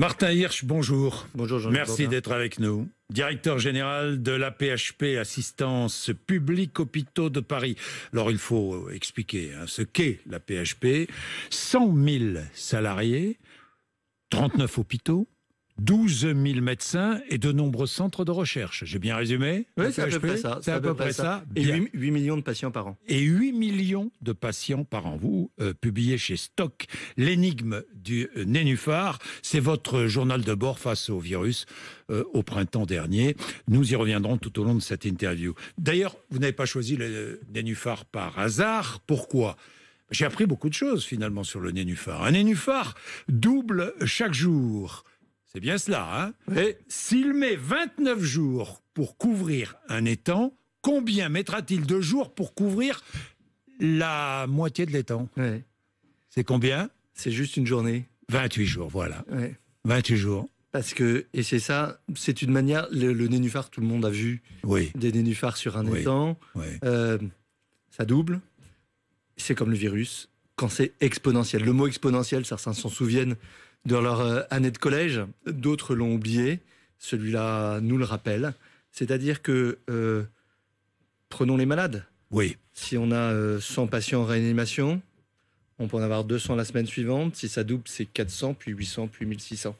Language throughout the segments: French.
Martin Hirsch, bonjour. Bonjour Jean-Luc Merci Bourdin. d'être avec nous. Directeur général de l'AP-HP, Assistance Publique Hôpitaux de Paris. Alors il faut expliquer ce qu'est l'AP-HP. 100 000 salariés, 39 hôpitaux, 12 000 médecins et de nombreux centres de recherche. J'ai bien résumé? Oui, c'est à peu près ça. C'est à peu près ça. Et Bien. 8 millions de patients par an. Et 8 millions de patients par an. Vous publiez chez Stock l'énigme du nénuphar. C'est votre journal de bord face au virus au printemps dernier. Nous y reviendrons tout au long de cette interview. D'ailleurs, vous n'avez pas choisi le nénuphar par hasard. Pourquoi ? J'ai appris beaucoup de choses finalement sur le nénuphar. Un nénuphar double chaque jour. C'est bien cela, hein ? Oui. S'il met 29 jours pour couvrir un étang, combien mettra-t-il de jours pour couvrir la moitié de l'étang? Ouais. C'est combien? C'est juste une journée. 28 jours, voilà. Ouais. 28 jours. Parce que, et c'est ça, c'est une manière, le nénuphar, tout le monde a vu Oui. des nénuphars sur un Oui. étang. Oui. Ça double. C'est comme le virus, quand c'est exponentiel. Le mot exponentiel, certains s'en souviennent de leur année de collège, d'autres l'ont oublié. Celui-là nous le rappelle. C'est-à-dire que, prenons les malades. Oui. Si on a 100 patients en réanimation, on peut en avoir 200 la semaine suivante. Si ça double, c'est 400, puis 800, puis 1600.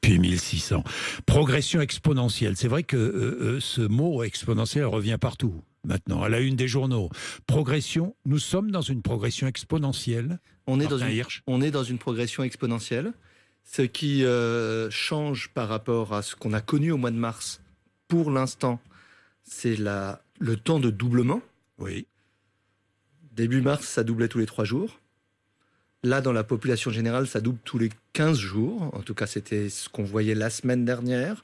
Puis 1600. Progression exponentielle. C'est vrai que ce mot exponentiel revient partout maintenant, à la une des journaux. Progression, nous sommes dans une progression exponentielle. On est dans une progression exponentielle. Ce qui change par rapport à ce qu'on a connu au mois de mars, pour l'instant, c'est le temps de doublement. Oui. Début mars, ça doublait tous les 3 jours. Là, dans la population générale, ça double tous les 15 jours. En tout cas, c'était ce qu'on voyait la semaine dernière.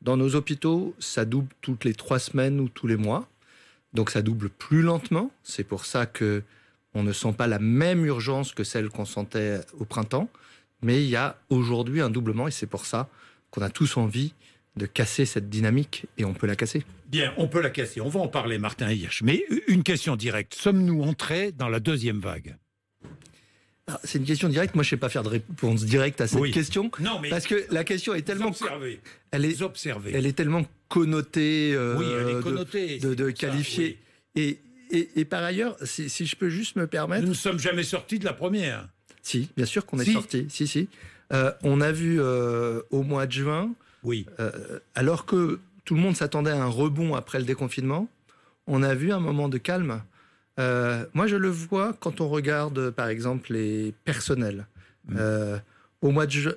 Dans nos hôpitaux, ça double toutes les 3 semaines ou tous les mois. Donc, ça double plus lentement. C'est pour ça que on ne sent pas la même urgence que celle qu'on sentait au printemps. Mais il y a aujourd'hui un doublement et c'est pour ça qu'on a tous envie de casser cette dynamique et on peut la casser. Bien, on peut la casser. On va en parler, Martin Hirsch. Mais une question directe. Sommes-nous entrés dans la deuxième vague ? C'est une question directe. Moi, je ne sais pas faire de réponse directe à cette question. Non, mais parce que la question est tellement... Elle est tellement connotée, elle est connotée de qualifier. Oui. Et par ailleurs, si je peux juste me permettre... Nous ne sommes jamais sortis de la première. Si, bien sûr qu'on est sortis. Si. On a vu au mois de juin, oui. Alors que tout le monde s'attendait à un rebond après le déconfinement, on a vu un moment de calme. Moi, je le vois quand on regarde, par exemple, les personnels. Au mois de juin,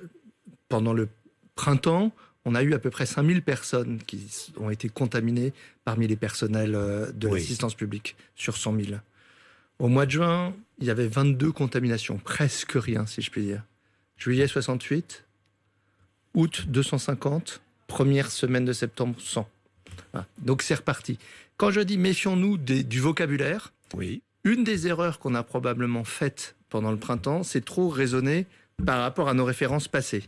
pendant le printemps, on a eu à peu près 5000 personnes qui ont été contaminées parmi les personnels de l'assistance publique sur 100 000. Au mois de juin, il y avait 22 contaminations, presque rien, si je puis dire. Juillet, 68. Août, 250. Première semaine de septembre, 100. Voilà. Donc, c'est reparti. Quand je dis méfions-nous du vocabulaire, une des erreurs qu'on a probablement faites pendant le printemps, c'est trop raisonner par rapport à nos références passées.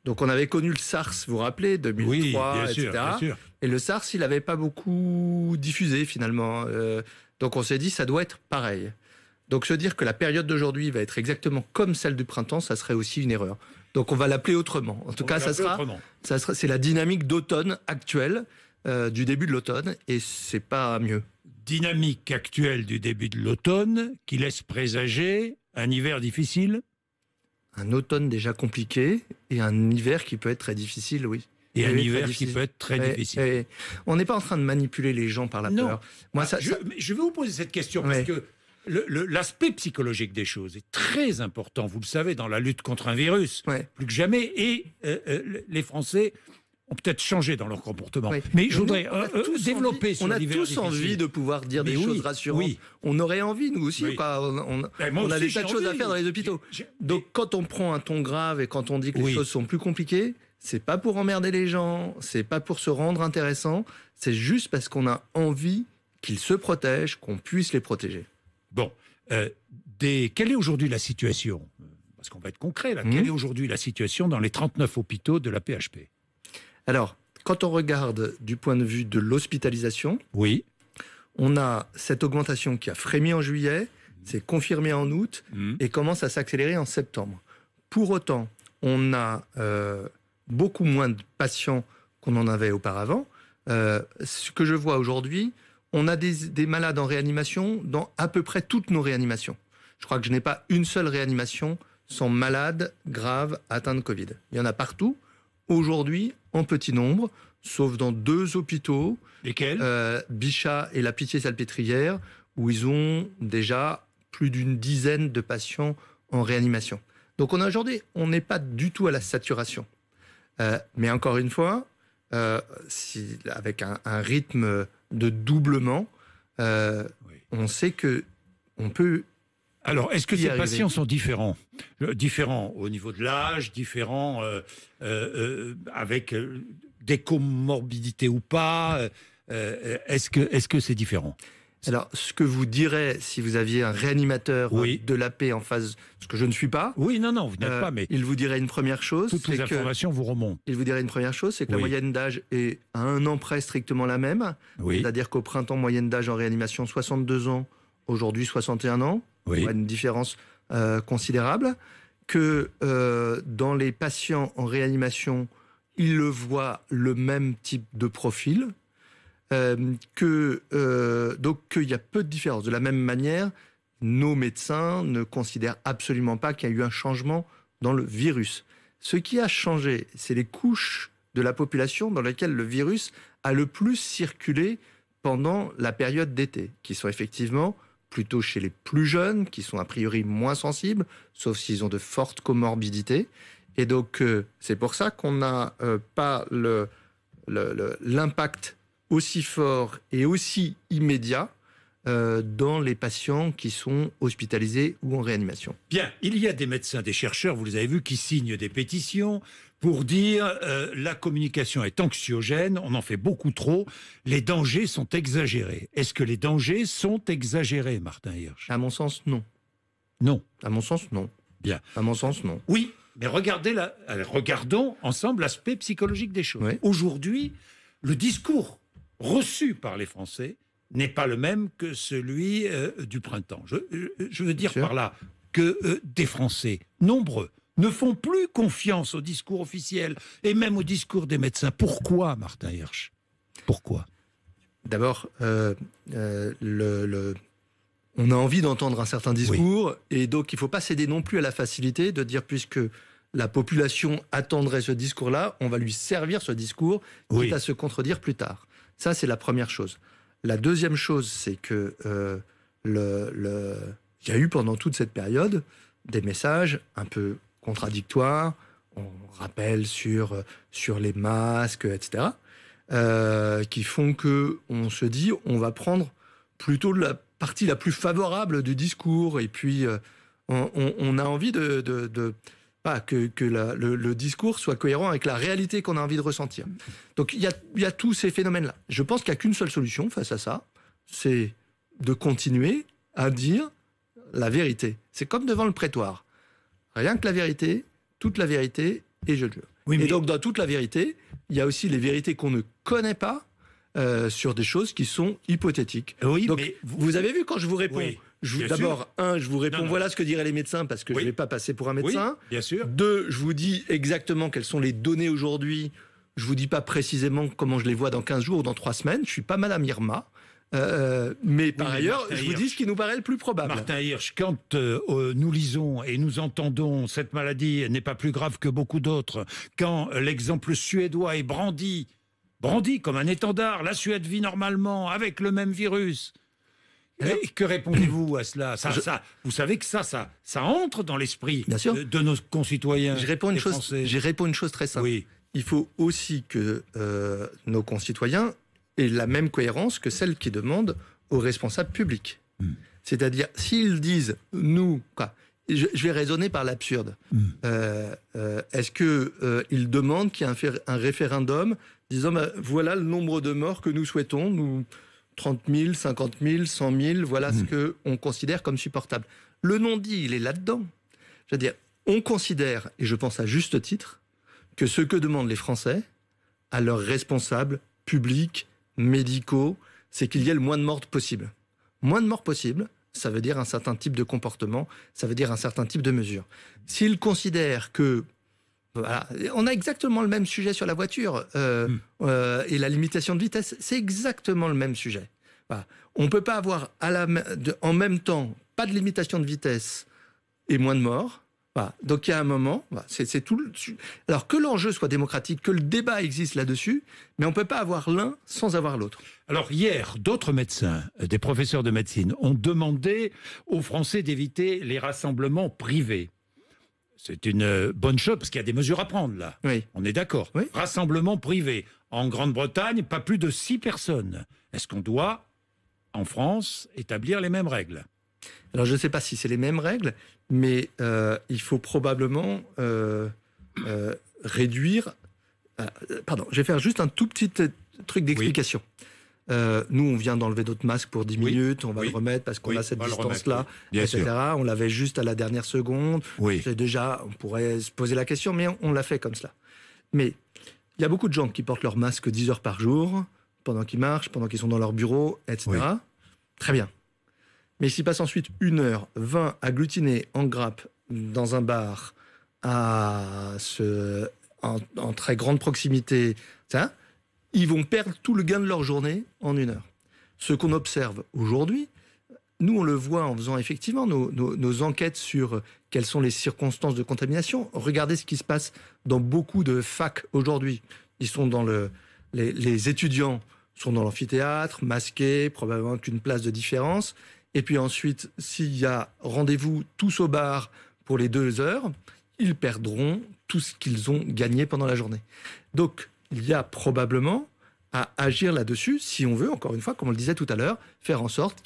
Donc, on avait connu le SARS, vous vous rappelez, 2003, etc. Bien sûr. Et le SARS, il n'avait pas beaucoup diffusé, finalement. Donc, on s'est dit, ça doit être pareil. Donc, se dire que la période d'aujourd'hui va être exactement comme celle du printemps, ça serait aussi une erreur. Donc, on va l'appeler autrement. En tout cas, c'est la dynamique d'automne actuelle, du début de l'automne, et c'est pas mieux. Dynamique actuelle du début de l'automne qui laisse présager un hiver difficile. Un automne déjà compliqué et un hiver qui peut être très difficile, oui. Et un hiver qui peut être très difficile. On n'est pas en train de manipuler les gens par la peur. Moi, je vais vous poser cette question parce que l'aspect psychologique des choses est très important, vous le savez, dans la lutte contre un virus, plus que jamais. Et les Français ont peut-être changé dans leur comportement. Mais je voudrais développer sur l'hiver difficile. On a tous envie de pouvoir dire des choses rassurantes. On aurait envie, nous aussi. On a des tas de choses à faire dans les hôpitaux. Donc, quand on prend un ton grave et quand on dit que les choses sont plus compliquées, c'est pas pour emmerder les gens, c'est pas pour se rendre intéressant, c'est juste parce qu'on a envie qu'ils se protègent, qu'on puisse les protéger. Bon, quelle est aujourd'hui la situation ? Parce qu'on va être concret là. Quelle est aujourd'hui la situation dans les 39 hôpitaux de l'AP-HP ? Alors, quand on regarde du point de vue de l'hospitalisation, on a cette augmentation qui a frémi en juillet, s'est confirmée en août et commence à s'accélérer en septembre. Pour autant, on a beaucoup moins de patients qu'on en avait auparavant. Ce que je vois aujourd'hui, on a des malades en réanimation dans à peu près toutes nos réanimations. Je crois que je n'ai pas une seule réanimation sans malade grave atteint de Covid. Il y en a partout, aujourd'hui, en petit nombre, sauf dans 2 hôpitaux. Lesquels ? Bichat et la Pitié-Salpêtrière, où ils ont déjà plus d'une dizaine de patients en réanimation. Donc aujourd'hui, on n'est pas du tout à la saturation. Mais encore une fois, avec un rythme de doublement, on sait qu'on peut... Alors, est-ce que ces patients sont différents ? Différents au niveau de l'âge, différents avec des comorbidités ou pas Est-ce que c'est différent ? Alors, ce que vous direz si vous aviez un réanimateur de l'AP en face, ce que je ne suis pas. Oui, non, vous n'êtes pas, mais... Il vous dirait une première chose. Toutes les informations vous remontent. Il vous dirait une première chose, c'est que la moyenne d'âge est à 1 an près strictement la même. C'est-à-dire qu'au printemps, moyenne d'âge en réanimation, 62 ans, aujourd'hui 61 ans. On voit une différence considérable. Que dans les patients en réanimation, ils le voient le même type de profil. Donc qu'il y a peu de différence. De la même manière, nos médecins ne considèrent absolument pas qu'il y a eu un changement dans le virus. Ce qui a changé, c'est les couches de la population dans lesquelles le virus a le plus circulé pendant la période d'été, qui sont effectivement plutôt chez les plus jeunes, qui sont a priori moins sensibles, sauf s'ils ont de fortes comorbidités. Et donc, c'est pour ça qu'on n'a pas l'impact aussi fort et aussi immédiat dans les patients qui sont hospitalisés ou en réanimation. Bien, il y a des médecins, des chercheurs, vous les avez vus, qui signent des pétitions pour dire la communication est anxiogène, on en fait beaucoup trop, les dangers sont exagérés. Est-ce que les dangers sont exagérés, Martin Hirsch ? À mon sens, non. Non. À mon sens, non. Bien. À mon sens, non. Oui, mais regardons ensemble l'aspect psychologique des choses. Oui. Aujourd'hui, le discours reçu par les Français n'est pas le même que celui du printemps. Je veux dire par là que des Français nombreux ne font plus confiance au discours officiel et même au discours des médecins. Pourquoi, Martin Hirsch ? Pourquoi ? D'abord, on a envie d'entendre un certain discours et donc il ne faut pas céder non plus à la facilité de dire puisque la population attendrait ce discours-là, on va lui servir ce discours quitte à se contredire plus tard. Ça, c'est la première chose. La deuxième chose, c'est que il y a eu pendant toute cette période des messages un peu contradictoires. On rappelle sur les masques, etc., qui font qu'on se dit on va prendre plutôt la partie la plus favorable du discours. Et puis, on a envie que le discours soit cohérent avec la réalité qu'on a envie de ressentir. Donc il y a tous ces phénomènes-là. Je pense qu'il n'y a qu'une seule solution face à ça, c'est de continuer à dire la vérité. C'est comme devant le prétoire. Rien que la vérité, toute la vérité, et je le jure. Oui, et donc dans toute la vérité, il y a aussi les vérités qu'on ne connaît pas sur des choses qui sont hypothétiques. Oui, donc mais vous avez vu quand je vous réponds, d'abord, je vous réponds, non. Voilà ce que diraient les médecins, parce que je ne vais pas passer pour un médecin. Oui, bien sûr. 2, je vous dis exactement quelles sont les données aujourd'hui. Je ne vous dis pas précisément comment je les vois dans 15 jours ou dans 3 semaines. Je suis pas Madame Irma. Mais par ailleurs, Martin, je vous dis ce qui nous paraît le plus probable. Martin Hirsch, quand nous lisons et nous entendons cette maladie n'est pas plus grave que beaucoup d'autres, quand l'exemple suédois est brandi comme un étendard, la Suède vit normalement avec le même virus. Et que répondez-vous à cela ? Vous savez que ça entre dans l'esprit de nos concitoyens. Je réponds une chose très simple. Oui. Il faut aussi que nos concitoyens aient la même cohérence que celle qui demande aux responsables publics. C'est-à-dire, s'ils disent nous, je vais raisonner par l'absurde. Est-ce qu'ils demandent qu'il y ait un référendum disant voilà le nombre de morts que nous souhaitons, nous 30 000, 50 000, 100 000, voilà ce qu'on considère comme supportable. Le non-dit, il est là-dedans. Je veux dire, on considère, et je pense à juste titre, que ce que demandent les Français à leurs responsables publics, médicaux, c'est qu'il y ait le moins de morts possible. Moins de morts possible, ça veut dire un certain type de comportement, ça veut dire un certain type de mesure. S'ils considèrent que Voilà. On a exactement le même sujet sur la voiture et la limitation de vitesse, c'est exactement le même sujet. Voilà. On ne peut pas avoir en même temps pas de limitation de vitesse et moins de morts. Voilà. Donc il y a un moment, voilà, c'est tout. Alors que l'enjeu soit démocratique, que le débat existe là-dessus, mais on ne peut pas avoir l'un sans avoir l'autre. Alors hier, d'autres médecins, des professeurs de médecine, ont demandé aux Français d'éviter les rassemblements privés. C'est une bonne chose, parce qu'il y a des mesures à prendre, là. Oui. On est d'accord. Oui. Rassemblement privé. En Grande-Bretagne, pas plus de 6 personnes. Est-ce qu'on doit, en France, établir les mêmes règles ? Alors je ne sais pas si c'est les mêmes règles, mais il faut probablement réduire... pardon, je vais faire juste un tout petit truc d'explication. Nous, on vient d'enlever notre masque pour 10 minutes, on va le remettre parce qu'on a cette distance-là, etc. On l'avait juste à la dernière seconde. C'est déjà, on pourrait se poser la question, mais on l'a fait comme cela. Mais il y a beaucoup de gens qui portent leur masque 10 heures par jour, pendant qu'ils marchent, pendant qu'ils sont dans leur bureau, etc. Oui. Très bien. Mais s'ils passent ensuite 1h20 agglutinés en grappe dans un bar en très grande proximité, ça, ils vont perdre tout le gain de leur journée en 1 heure. Ce qu'on observe aujourd'hui, nous on le voit en faisant effectivement nos enquêtes sur quelles sont les circonstances de contamination. Regardez ce qui se passe dans beaucoup de facs aujourd'hui. Ils sont dans les étudiants sont dans l'amphithéâtre, masqués, probablement qu'une place de différence. Et puis ensuite, s'il y a rendez-vous tous au bar pour les 2 heures, ils perdront tout ce qu'ils ont gagné pendant la journée. Donc, il y a probablement à agir là-dessus, si on veut, encore une fois, comme on le disait tout à l'heure, faire en sorte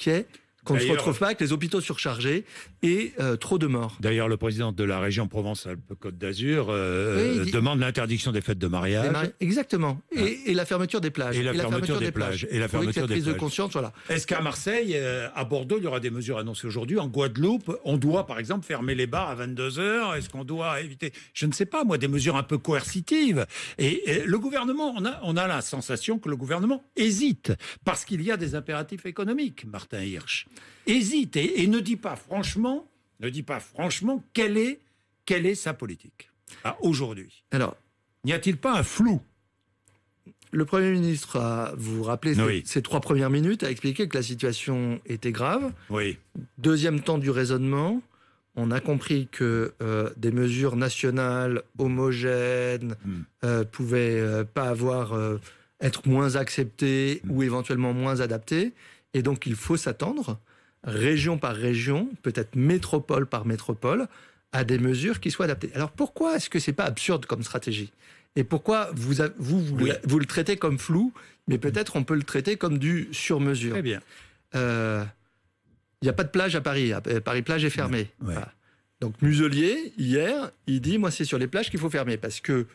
qu'on ne se retrouve pas avec les hôpitaux surchargés et trop de morts. D'ailleurs, le président de la région Provence-Alpes-Côte d'Azur demande l'interdiction des fêtes de mariage. Exactement. Et la fermeture des plages. Et la fermeture des plages. Et la fermeture des prise plages. de conscience, voilà. Est-ce qu'à Marseille, à Bordeaux, il y aura des mesures annoncées aujourd'hui? En Guadeloupe, on doit, par exemple, fermer les bars à 22h. Est-ce qu'on doit éviter, je ne sais pas, moi, des mesures un peu coercitives? Et le gouvernement, on a la sensation que le gouvernement hésite parce qu'il y a des impératifs économiques, Martin Hirsch. Hésite et ne dit pas franchement quelle est sa politique aujourd'hui. Alors, n'y a-t-il pas un flou? Le Premier ministre, vous vous rappelez, ses 3 premières minutes, a expliqué que la situation était grave. Oui. Deuxième temps du raisonnement, on a compris que des mesures nationales homogènes pouvaient pas être moins acceptées ou éventuellement moins adaptées. Et donc, il faut s'attendre, région par région, peut-être métropole par métropole, à des mesures qui soient adaptées. Alors, pourquoi est-ce que c'est pas absurde comme stratégie? Et pourquoi vous le traitez comme flou, mais peut-être on peut le traiter comme du sur-mesure? Très bien. Il n'y a pas de plage à Paris. Paris-Plage est fermée. Ouais. Voilà. Donc, Muselier, hier, il dit, moi, c'est sur les plages qu'il faut fermer, parce que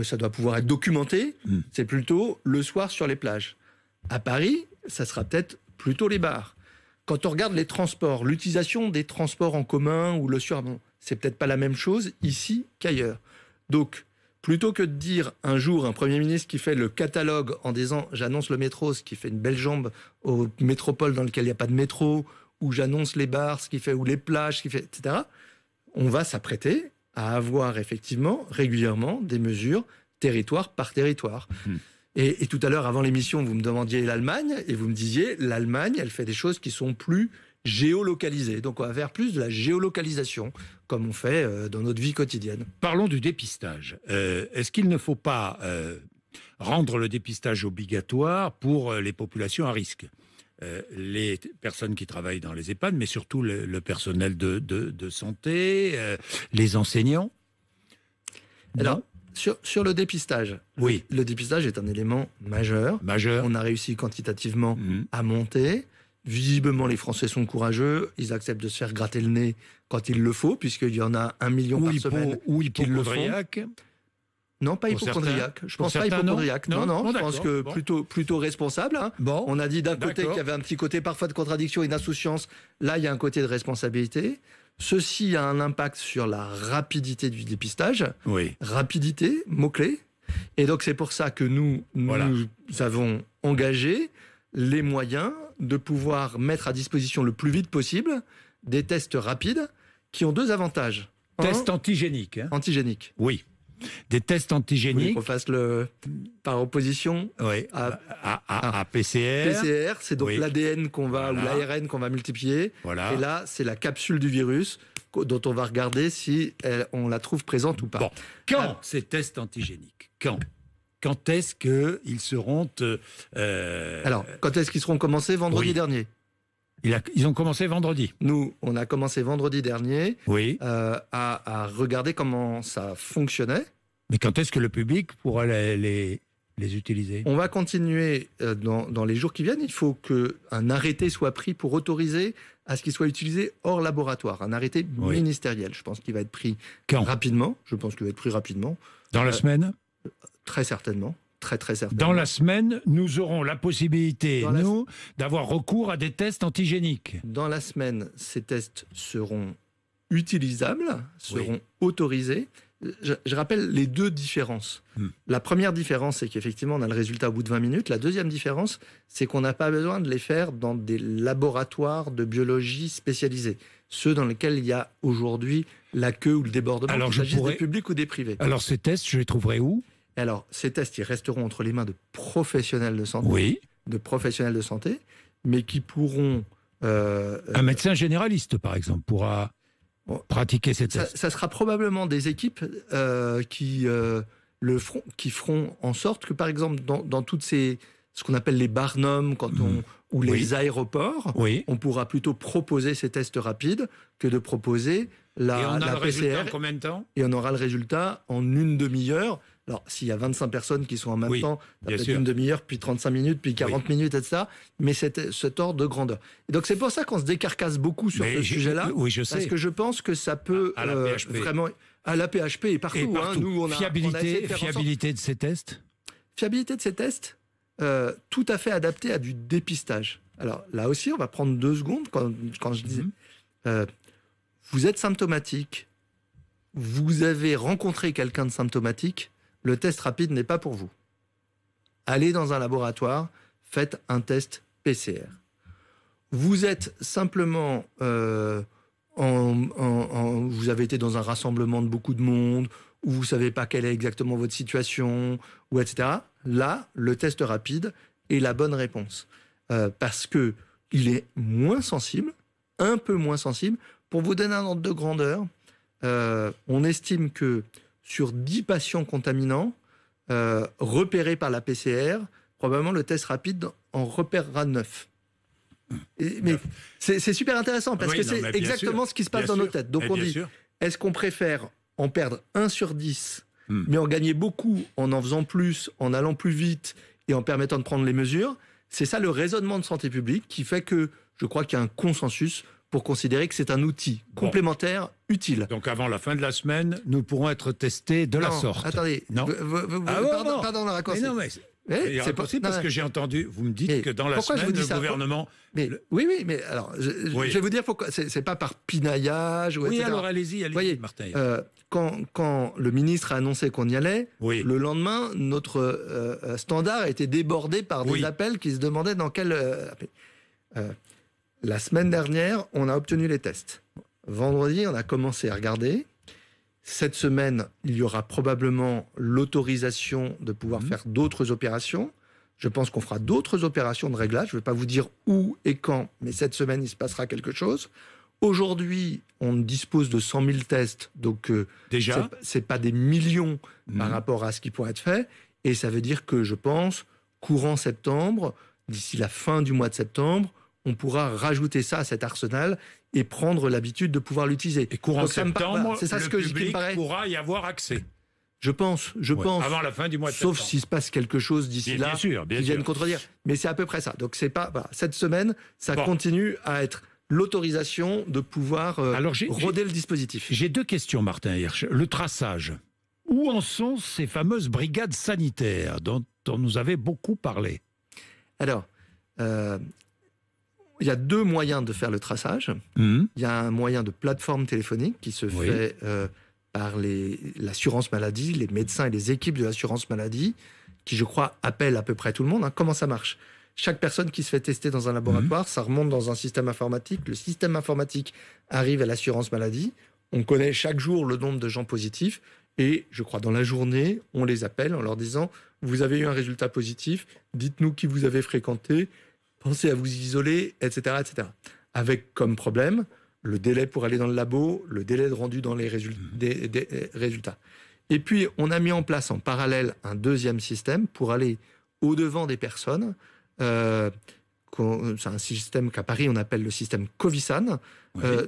ça doit pouvoir être documenté. C'est plutôt le soir sur les plages. À Paris, ça sera peut-être plutôt les bars. Quand on regarde les transports, l'utilisation des transports en commun ou le surnom, c'est peut-être pas la même chose ici qu'ailleurs. Donc, plutôt que de dire un jour un Premier ministre qui fait le catalogue en disant « j'annonce le métro, ce qui fait une belle jambe aux métropoles dans lesquelles il n'y a pas de métro », ou « j'annonce les bars, ce qui fait, ou les plages, ce qui fait, etc. », on va s'apprêter à avoir effectivement régulièrement des mesures territoire par territoire. Et tout à l'heure, avant l'émission, vous me demandiez l'Allemagne, et vous me disiez, l'Allemagne, elle fait des choses qui sont plus géolocalisées. Donc on va faire plus de la géolocalisation, comme on fait dans notre vie quotidienne. Parlons du dépistage. Est-ce qu'il ne faut pas rendre le dépistage obligatoire pour les populations à risque? Les personnes qui travaillent dans les EHPAD, mais surtout le personnel de santé, les enseignants? Alors, sur le dépistage, oui. Le dépistage est un élément majeur. On a réussi quantitativement à monter. Visiblement, les Français sont courageux. Ils acceptent de se faire gratter le nez quand il le faut, puisqu'il y en a 1 million par semaine. Ou hypochondriaque. Non, pas hypochondriaque. Je pense pas hypochondriaque. Non, je pense que plutôt responsable. Hein. On a dit d'un côté qu'il y avait un petit côté parfois de contradiction et d'insouciance. Là, il y a un côté de responsabilité. Ceci a un impact sur la rapidité du dépistage. Oui. Rapidité, mot-clé. Et donc, c'est pour ça que nous avons engagé les moyens de pouvoir mettre à disposition le plus vite possible des tests rapides qui ont 2 avantages. Tests antigéniques. Antigéniques. Oui. Des tests Vous voulez antigéniques. qu'on fasse par opposition Oui. À PCR. PCR, c'est donc Oui. l'ADN ou Voilà. l'ARN qu'on va multiplier. Voilà. Et là, c'est la capsule du virus dont on va regarder si on la trouve présente ou pas. Bon, quand ces tests antigéniques, quand est-ce qu'ils seront... Alors, quand est-ce qu'ils seront commencés? Vendredi Oui. dernier. Ils ont commencé vendredi. Nous, on a commencé vendredi dernier Oui. à regarder comment ça fonctionnait. Mais quand est-ce que le public pourra les utiliser? On va continuer dans les jours qui viennent. Il faut qu'un arrêté soit pris pour autoriser à ce qu'il soit utilisé hors laboratoire. Un arrêté Oui. ministériel. Je pense qu'il va être pris Quand? rapidement. Je pense qu'il va être pris rapidement. Dans la semaine? Très certainement. Très certainement. Dans la semaine, nous aurons la possibilité, Dans la- d'avoir recours à des tests antigéniques. Dans la semaine, ces tests seront utilisables, seront Oui. autorisés. Je rappelle les deux différences. La première différence, c'est qu'effectivement, on a le résultat au bout de 20 minutes. La deuxième différence, c'est qu'on n'a pas besoin de les faire dans des laboratoires de biologie spécialisés, ceux dans lesquels il y a aujourd'hui la queue ou le débordement, Alors, qu'il s'agisse des publics ou des privés. Alors, ces tests, je les trouverai où? Alors, ces tests, ils resteront entre les mains de professionnels de santé, Oui. mais qui pourront... Un médecin généraliste, par exemple, pourra Bon. pratiquer ces tests. Ça sera probablement des équipes qui feront en sorte que, par exemple, dans toutes ce qu'on appelle les barnums ou les Oui. aéroports, Oui. on pourra plutôt proposer ces tests rapides que de proposer Et on a la le résultat PCR. en combien de temps? Et on aura le résultat en une demi-heure. Alors, s'il y a 25 personnes qui sont en même Oui, temps, ça bien peut être sûr. une demi-heure, puis 35 minutes, puis 40 minutes, etc. Mais c'est cet ordre de grandeur. Et donc, c'est pour ça qu'on se décarcasse beaucoup sur ce sujet-là. Oui, je Parce sais. que je pense que ça peut À la PHP. vraiment... À la PHP et partout. Et partout. Hein. Nous, on a essayé Fiabilité, de faire en sorte- fiabilité de ces tests? Fiabilité de ces tests, tout à fait adapté à du dépistage. Alors là aussi, on va prendre 2 secondes quand je disais... vous êtes symptomatique, vous avez rencontré quelqu'un de symptomatique, le test rapide n'est pas pour vous. Allez dans un laboratoire, faites un test PCR. Vous êtes simplement... vous avez été dans un rassemblement de beaucoup de monde, où vous ne savez pas quelle est exactement votre situation, ou etc. Là, le test rapide est la bonne réponse. Parce qu'il est moins sensible, un peu moins sensible. Pour vous donner un ordre de grandeur, on estime que sur 10 patients contaminants repérés par la PCR, probablement le test rapide en repérera 9. Mais c'est super intéressant parce que c'est exactement ce qui se passe dans nos têtes. Donc on dit, est-ce qu'on préfère en perdre 1 sur 10, mais en gagner beaucoup en faisant plus, en allant plus vite et en permettant de prendre les mesures? C'est ça le raisonnement de santé publique qui fait que je crois qu'il y a un consensus pour considérer que c'est un outil complémentaire utile. Donc avant la fin de la semaine, nous pourrons être testés de la sorte. Attendez, pardon de raccourci. Mais non, mais c'est possible parce que j'ai entendu, vous me dites que dans la semaine, le gouvernement... Oui, mais alors, je vais vous dire pourquoi. C'est pas par pinaillage ou etc. Oui, alors allez-y, voyez, Martin. Quand le ministre a annoncé qu'on y allait, le lendemain, notre standard a été débordé par des appels qui se demandaient dans quel... la semaine dernière, on a obtenu les tests. Vendredi, on a commencé à regarder. Cette semaine, il y aura probablement l'autorisation de pouvoir faire d'autres opérations. Je pense qu'on fera d'autres opérations de réglage. Je ne vais pas vous dire où et quand, mais cette semaine, il se passera quelque chose. Aujourd'hui, on dispose de 100 000 tests, donc déjà, c'est pas des millions par rapport à ce qui pourrait être fait. Et ça veut dire que je pense, courant septembre, d'ici la fin du mois de septembre, on pourra rajouter ça à cet arsenal et prendre l'habitude de pouvoir l'utiliser. Et courant septembre, c'est ça le public pourra y avoir accès. Je pense. Avant la fin du mois de septembre. Sauf s'il se passe quelque chose d'ici là qui vienne contredire. Mais c'est à peu près ça. Donc c'est pas cette semaine, ça continue à être l'autorisation de pouvoir roder le dispositif. J'ai 2 questions, Martin Hirsch. Le traçage. Où en sont ces fameuses brigades sanitaires dont on nous avait beaucoup parlé? Alors, il y a 2 moyens de faire le traçage. Il y a un moyen de plateforme téléphonique qui se fait par l'assurance maladie, les médecins et les équipes de l'assurance maladie, qui, je crois, appellent à peu près tout le monde. Comment ça marche? Chaque personne qui se fait tester dans un laboratoire, ça remonte dans un système informatique. Le système informatique arrive à l'assurance maladie. On connaît chaque jour le nombre de gens positifs. Et je crois dans la journée, on les appelle en leur disant « Vous avez eu un résultat positif, dites-nous qui vous avez fréquenté, pensez à vous isoler, etc. etc. » Avec comme problème le délai pour aller dans le labo, le délai de rendu dans les des résultats. Et puis, on a mis en place en parallèle un deuxième système pour aller au-devant des personnes. C'est un système qu'à Paris, on appelle le système Covisan,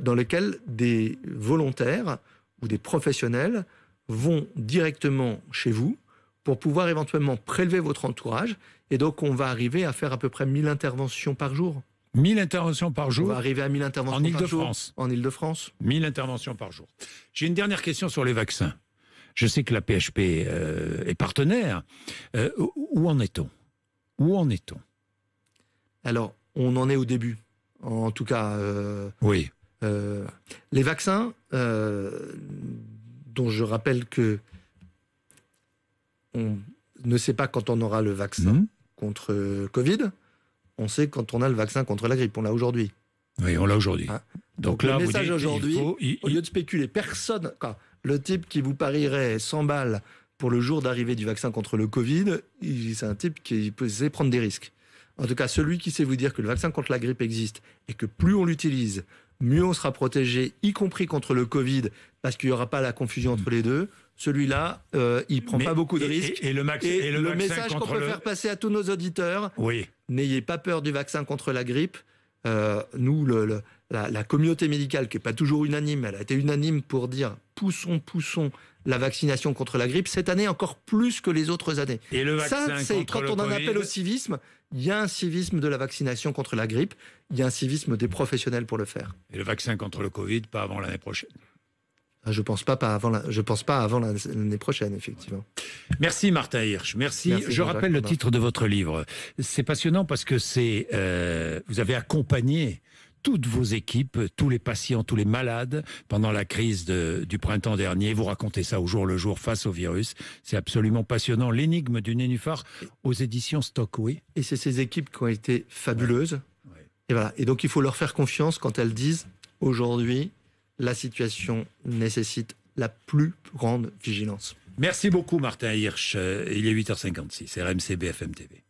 dans lequel des volontaires ou des professionnels vont directement chez vous pour pouvoir éventuellement prélever votre entourage. Et donc, on va arriver à faire à peu près 1000 interventions par jour. 1000 interventions par jour. On va arriver à 1000 interventions par jour. En Île-de-France. 1000 interventions par jour. J'ai une dernière question sur les vaccins. Je sais que la PHP est partenaire. Où en est-on? Où en est-on? Alors, on en est au début. En tout cas, oui. Les vaccins, dont je rappelle que on ne sait pas quand on aura le vaccin contre Covid, on sait quand on a le vaccin contre la grippe. On l'a aujourd'hui. Oui, on l'a aujourd'hui. Hein? Donc là, le message aujourd'hui, au lieu de spéculer, personne, le type qui vous parierait 100 balles pour le jour d'arrivée du vaccin contre le Covid, c'est un type qui peut prendre des risques. En tout cas, celui qui sait vous dire que le vaccin contre la grippe existe et que plus on l'utilise, mieux on sera protégé, y compris contre le Covid, parce qu'il n'y aura pas la confusion entre les deux, celui-là, il ne prend pas beaucoup de risques. Et le message qu'on peut faire passer à tous nos auditeurs, n'ayez pas peur du vaccin contre la grippe. Nous, la communauté médicale, qui n'est pas toujours unanime, elle a été unanime pour dire poussons la vaccination contre la grippe, cette année encore plus que les autres années. Et le vaccin c'est quand on en appelle au civisme, il y a un civisme de la vaccination contre la grippe, il y a un civisme des professionnels pour le faire. Et le vaccin contre le Covid, pas avant l'année prochaine. Je pense pas avant l'année prochaine, effectivement. Merci Martin Hirsch. Merci. Je rappelle le titre de votre livre. C'est passionnant parce que vous avez accompagné toutes vos équipes, tous les patients, tous les malades pendant la crise du printemps dernier. Vous racontez ça au jour le jour face au virus. C'est absolument passionnant. L'énigme du nénuphar aux éditions Stock, oui. Et c'est ces équipes qui ont été fabuleuses. Ouais. Et voilà. Et donc il faut leur faire confiance quand elles disent aujourd'hui, la situation nécessite la plus grande vigilance. Merci beaucoup Martin Hirsch. Il est 8h56, RMC BFM TV.